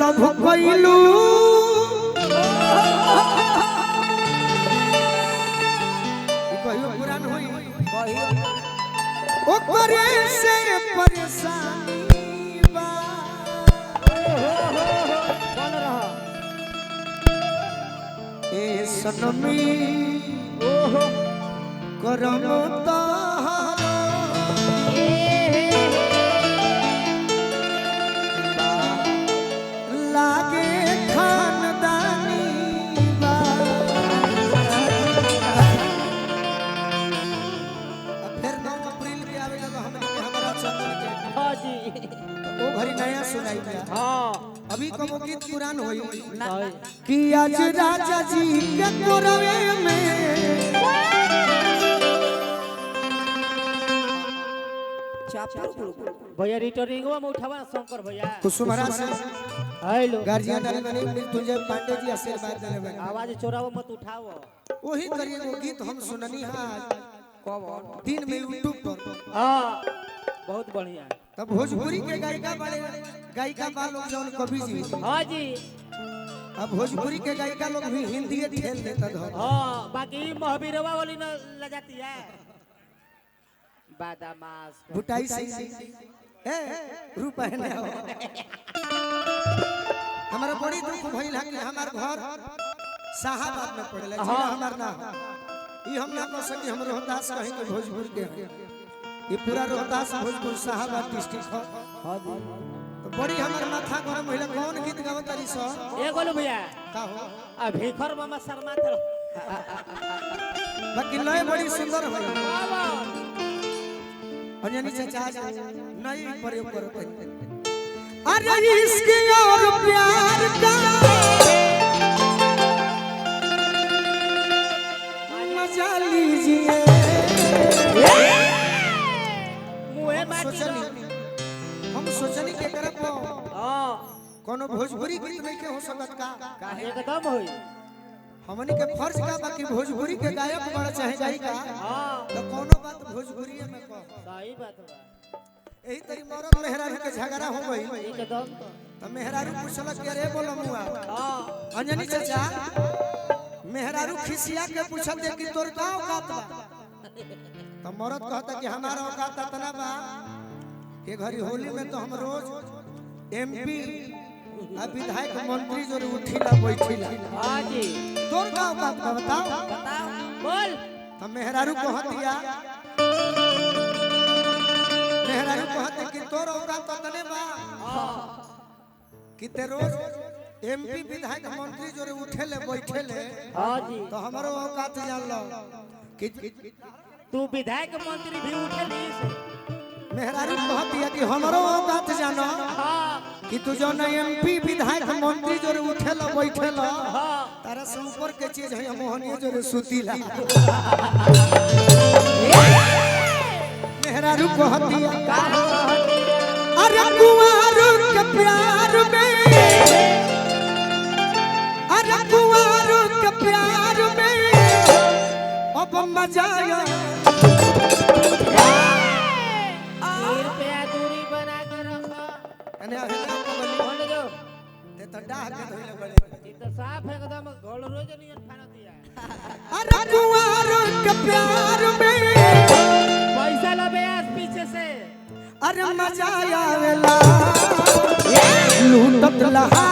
love कइलू कहियो पुरान होई कहियो ओकरे से परेशानी बा कौन रहा ए सनमी ओहो करम तहारा लागे खानदानी बा फिर 9 अप्रैल के आवेला तो हमारा चंदन के हां जी वो घरी नया सुनाई दिया हां अभी कबो गीत पुरान होई कि आज राजा जी के कोरवे में भैया रिटर्निंग में उठावा शंकर भैया कुसुमरा से हेलो गार्जियन डाली मृत्युंजय पांडे जी आशीर्वाद देले बा आवाज चोरावो मत उठाओ वही करिए वो गीत हम सुननी आज कब दिन में YouTube पर हां बहुत बढ़िया तब भोजपुरी के गायिका बा लोग जौन कवि जी हां जी अब भोजपुरी के गायिका लोग भी हिंदी ठेल देता धर हां बाकी महावीरवा वाली न ल जाती है बादामास बुटाई से ए रूप है ना हमारा बड़ी दुख भइल है कि हमार घर शाहाबाद में पड़ेला जिला हमार ना ई हम ना कह सकी हम रोहतास कहीं के भोजपुर के ये पूरा रोहतास भोजपुर शाहाबाद डिस्ट्रिक्ट है हां जी तो बड़ी हमार माथा गरम भइल कौन गीत गावतारी सो ए गोलू भैया का हो आ भिखर मामा शर्मा थे बाकी लय बड़ी सुंदर है अंजनी चाचा नई प्रयोग करते हैं अरे इश्क और प्यार का मजा लीजिए मुहे माटी हम सोचनी के तरफ हां कोनो भोजपुरी गीत नहीं के हो सकत का एकदम होई हमनी के फर्ज का बाकी भोजपुरी के गायक बड़ा चाहे गायिका हां तो कोनो बात भोजपुरी में कह सही बात बा यही तरी मरद मेहरारू के झगड़ा हो गई एकदम तो मेहरारू पूछलक के रे बोलो मुआ हां अंजनी चाचा मेहरारू खिसिया के पूछत है कि तोर का औकात बा तो मरद कहता कि हमारा औकात इतना बा कि घरी होली में तो हम रोज एमपी आ विधायक मंत्री जो उठिला बैठिला हां जी तोर का औकात बा बताओ बोल हम मेहरारू कहतिया मेहरारू कहते कि तोर औकात इतने बा कि ते रोज एमपी विधायक मंत्री जो उठेले बैठेले हां जी तो हमारो औकात जान लो कि तू विधायक मंत्री भी उठे नहीं से मेहरारू कहतिया कि हमारो औकात जानो हां कि तू जो न एमपी विधायक मंत्री जो उठेला बैठेला हां तारा से ऊपर के चीज है मोहनिया जो सुतीला मेहरारू कहतिया अरे कुंवारू के प्यार में अरे कुंवारू के प्यार में अब मजा आया दूरी बना के रखो अने अहेला को बोली बोल दो ते तो डाह के धोइले बोले ये तो साफ है एकदम गोल रोज नहीं खाना दिया अरे कुंवारू के प्यार में पैसा लबे आज पीछे से अरे मजा आवेला लूटत लहा